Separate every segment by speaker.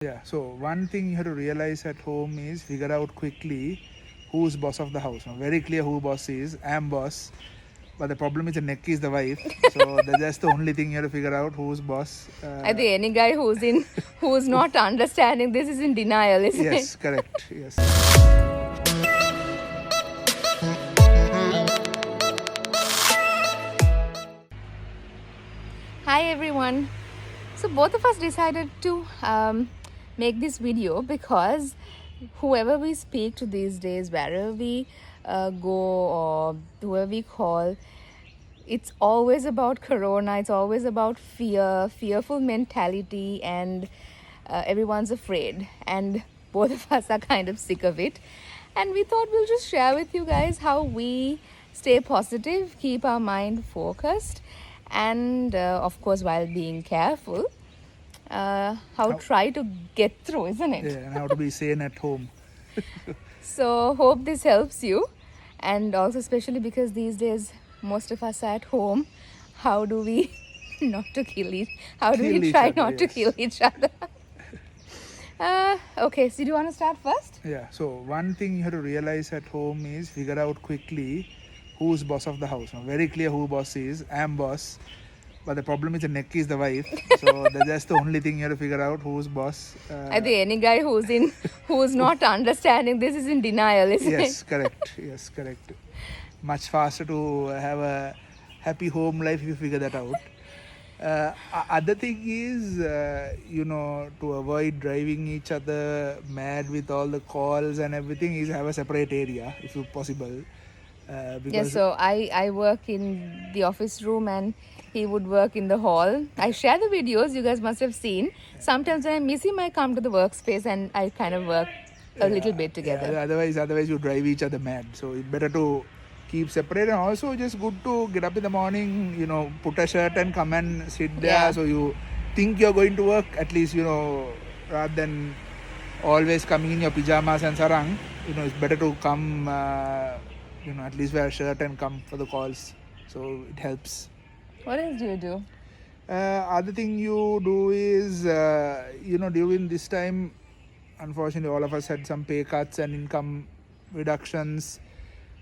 Speaker 1: Yeah, so one thing you have to realize at home is figure out quickly who's boss of the house. Now, very clear who boss is. I'm boss. But the problem is the neck is the wife. So that's the only thing you have to figure out who's boss.
Speaker 2: I think any guy who's not understanding this is in denial, isn't it?
Speaker 1: Yes, correct. Yes.
Speaker 2: Hi everyone. So both of us decided to make this video because whoever we speak to these days, wherever we go or whoever we call, it's always about corona. It's always about fearful mentality, and everyone's afraid. And both of us are kind of sick of it. And we thought we'll just share with you guys how we stay positive, keep our mind focused, and of course, while being careful, how try to get through, isn't it?
Speaker 1: Yeah, and how to be sane at home.
Speaker 2: So hope this helps you, and also especially because these days most of us are at home. How do we not to kill each? How do
Speaker 1: Kill
Speaker 2: we
Speaker 1: each
Speaker 2: try
Speaker 1: other,
Speaker 2: not to
Speaker 1: yes.
Speaker 2: kill each other? Okay, so do you want to start first?
Speaker 1: Yeah, so one thing you have to realize at home is figure out quickly who's boss of the house. Now, very clear who boss is. I'm boss. But the problem is the neck is the wife. So that's the only thing you have to figure out who's boss.
Speaker 2: I think any guy who's not understanding this is in denial, isn't
Speaker 1: Yes,
Speaker 2: it?
Speaker 1: correct. Yes, correct. Much faster to have a happy home life if you figure that out. Other thing is, to avoid driving each other mad with all the calls and everything, is have a separate area if you possible. Because
Speaker 2: Yes, so I work in the office room and he would work in the hall. I share the videos you guys must have seen. Sometimes when I miss him, I come to the workspace and I kind of work a little bit together.
Speaker 1: yeah, otherwise you drive each other mad. So it's better to keep separate, and also just good to get up in the morning, put a shirt and come and sit there.
Speaker 2: Yeah.
Speaker 1: So you think you're going to work, at least, rather than always coming in your pajamas and sarang, it's better to come, at least wear a shirt and come for the calls. So it helps.
Speaker 2: What else do you do?
Speaker 1: Other thing you do is, during this time, unfortunately, all of us had some pay cuts and income reductions.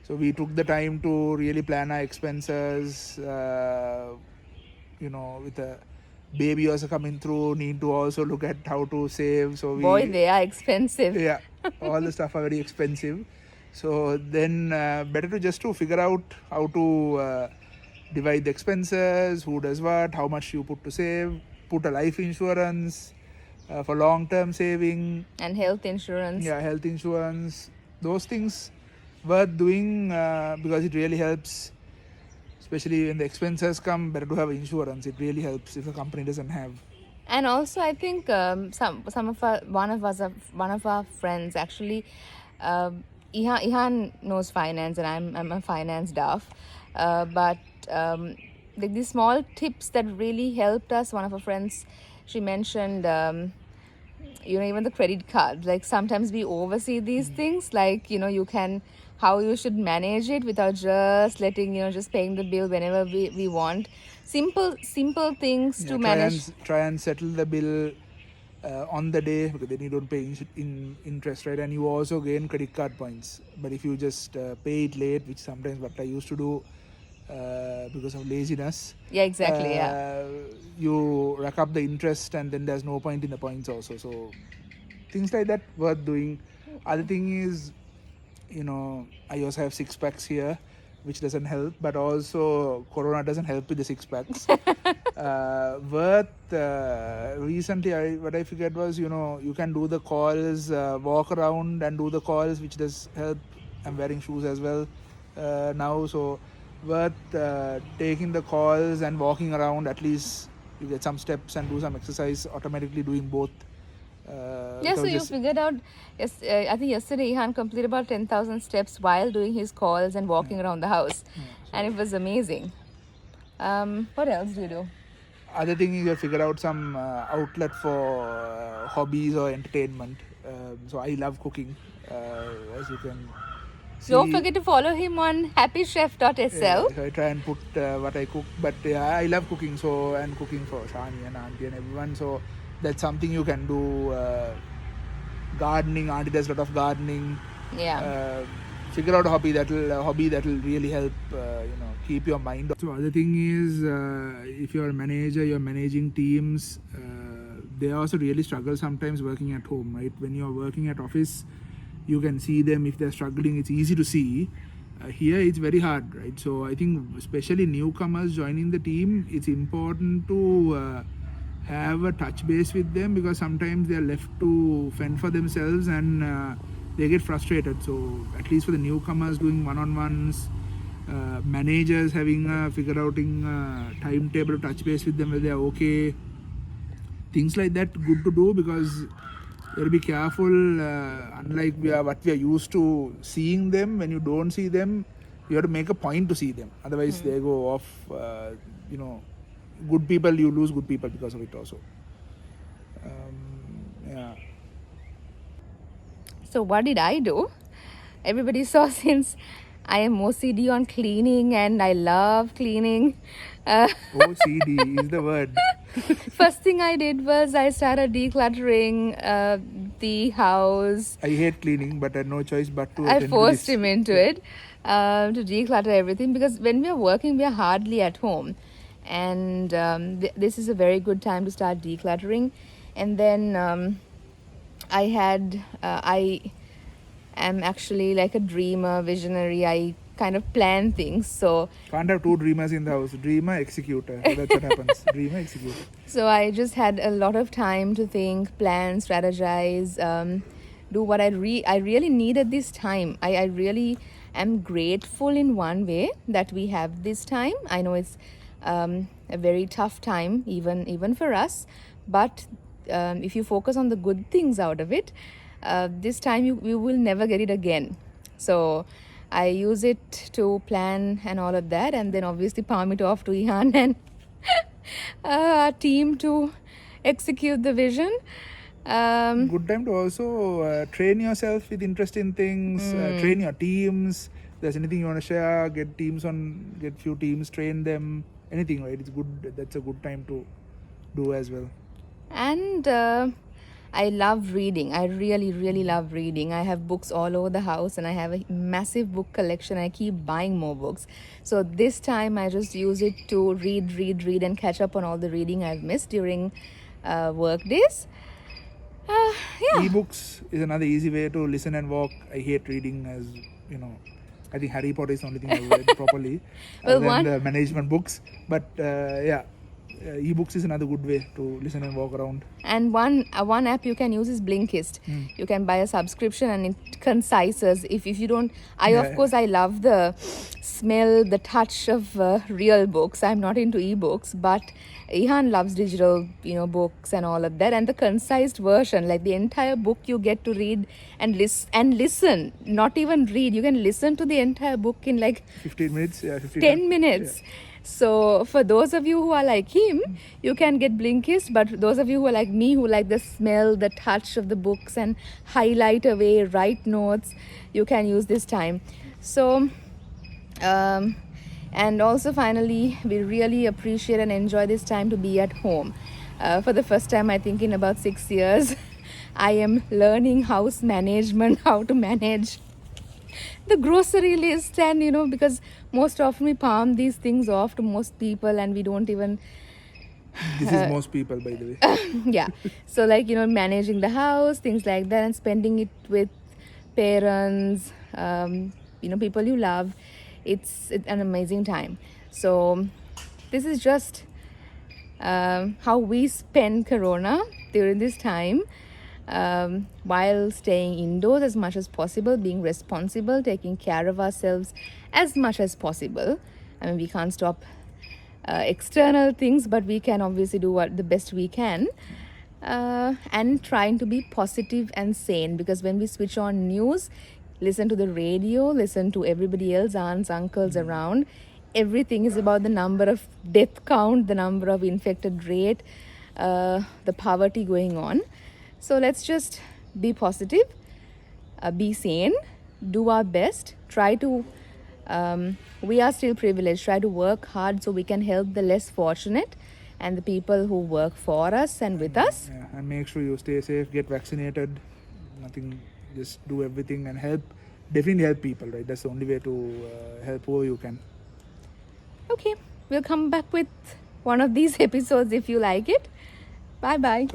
Speaker 1: So we took the time to really plan our expenses. With a baby also coming through, need to also look at how to save. So
Speaker 2: Boy, they are expensive.
Speaker 1: yeah, all the stuff are very expensive. So then better to just to figure out how to divide the expenses, who does what, how much you put to save, put a life insurance for long-term saving.
Speaker 2: And health insurance.
Speaker 1: Yeah, health insurance. Those things worth doing because it really helps, especially when the expenses come. Better to have insurance. It really helps if a company doesn't have.
Speaker 2: And also, I think one of our friends actually, Ihan knows finance, and I'm a finance duff. But these small tips that really helped us. One of our friends, she mentioned, even the credit card. Like sometimes we oversee these things. Like how you should manage it without just letting just paying the bill whenever we want. Simple things to manage.
Speaker 1: Try and settle the bill on the day, because then you don't pay interest, right? And you also gain credit card points. But if you just pay it late, which sometimes what I used to do because of laziness,
Speaker 2: Yeah, exactly.
Speaker 1: you rack up the interest and then there's no point in the points also. So things like that worth doing. Other thing is, I also have 6 packs here, which doesn't help, but also corona doesn't help with the 6 packs. Recently what I figured was, you can do the calls, walk around and do the calls, which does help. I'm wearing shoes as well now, so worth taking the calls and walking around. At least you get some steps and do some exercise, automatically doing both.
Speaker 2: So you figured out, yes, I think yesterday Ihan completed about 10,000 steps while doing his calls and walking around the house. And it was amazing. What else do you do?
Speaker 1: Other thing is you figure out some outlet for hobbies or entertainment. So I love cooking, as you can see.
Speaker 2: Don't forget to follow him on happychef.sl.
Speaker 1: So I try and put what I cook, but I love cooking, and cooking for Shani and Auntie and everyone. So that's something you can do. Gardening, auntie does a lot of gardening.
Speaker 2: Yeah.
Speaker 1: Figure out a hobby that will really help keep your mind. So other thing is, if you're a manager, you're managing teams, they also really struggle sometimes working at home, right? When you're working at office, you can see them. If they're struggling, it's easy to see. Here it's very hard, right? So I think especially newcomers joining the team, it's important to have a touch base with them, because sometimes they're left to fend for themselves, and they get frustrated. So at least for the newcomers, doing one-on-ones, managers having a figure outing timetable, touch base with them whether they're okay, things like that, good to do, because you have to be careful. Unlike what we are used to seeing them, when you don't see them, you have to make a point to see them. Otherwise, they go off. Good people, you lose good people because of it also. Yeah.
Speaker 2: So what did I do? Everybody saw since I am OCD on cleaning and I love cleaning.
Speaker 1: OCD is the word.
Speaker 2: First thing I did was I started decluttering the house.
Speaker 1: I hate cleaning, but I had no choice but to
Speaker 2: I
Speaker 1: attend to
Speaker 2: forced
Speaker 1: this.
Speaker 2: him into it to declutter everything, because when we are working, we are hardly at home. And this is a very good time to start decluttering. And then I am actually like a dreamer, visionary. I kind of plan things. So
Speaker 1: Can't have two dreamers in the house. Dreamer, executor. That's what happens. Dreamer, executor.
Speaker 2: So I just had a lot of time to think, plan, strategize, do what I really needed this time. I really am grateful in one way that we have this time. I know it's a very tough time, even for us, but if you focus on the good things out of it, this time you will never get it again. So I use it to plan and all of that, and then obviously palm it off to Ihan and our team to execute the vision.
Speaker 1: Good time to also train yourself with interesting things, train your teams. If there's anything you want to share, get few teams, train them, anything, right? It's good. That's a good time to do as well.
Speaker 2: And I love reading. I really love reading. I have books all over the house and I have a massive book collection. I keep buying more books. So this time I just use it to read and catch up on all the reading I've missed during work days. Yeah.
Speaker 1: Ebooks is another easy way to listen and walk. I hate reading, as you know. I think Harry Potter is the only thing I've read properly,
Speaker 2: Well,
Speaker 1: other than the management books. But ebooks is another good way to listen and walk around.
Speaker 2: And one app you can use is Blinkist. You can buy a subscription and it concises. If you don't, of course I love the smell, the touch of real books. I'm not into ebooks, but Ihan loves digital, books and all of that. And the concised version, like the entire book, you get to read and listen. Not even read. You can listen to the entire book in like
Speaker 1: 15 minutes. Yeah,
Speaker 2: 10 minutes. Yeah. So for those of you who are like him, you can get Blinkist. But those of you who are like me, who like the smell, the touch of the books and highlight away, write notes, you can use this time. So, and also finally, we really appreciate and enjoy this time to be at home. For the first time, I think in about 6 years, I am learning house management, how to manage the grocery list, and because most often we palm these things off to most people and we don't even
Speaker 1: this is most people, by the way.
Speaker 2: yeah, so like managing the house, things like that, and spending it with parents, people you love. It's an amazing time. So this is just how we spend Corona during this time, while staying indoors as much as possible, being responsible, taking care of ourselves as much as possible. I mean, we can't stop external things, but we can obviously do the best we can, and trying to be positive and sane, because when we switch on news, listen to the radio, listen to everybody else, aunts, uncles around, everything is about the number of death count, the number of infected rate, the poverty going on. So let's just be positive, be sane, do our best, try to, we are still privileged, try to work hard so we can help the less fortunate. and the people who work for us and with us.
Speaker 1: Yeah, and make sure you stay safe, get vaccinated. Nothing, just do everything and help. Definitely help people, right? That's the only way to help who you can.
Speaker 2: Okay, we'll come back with one of these episodes if you like it. Bye bye.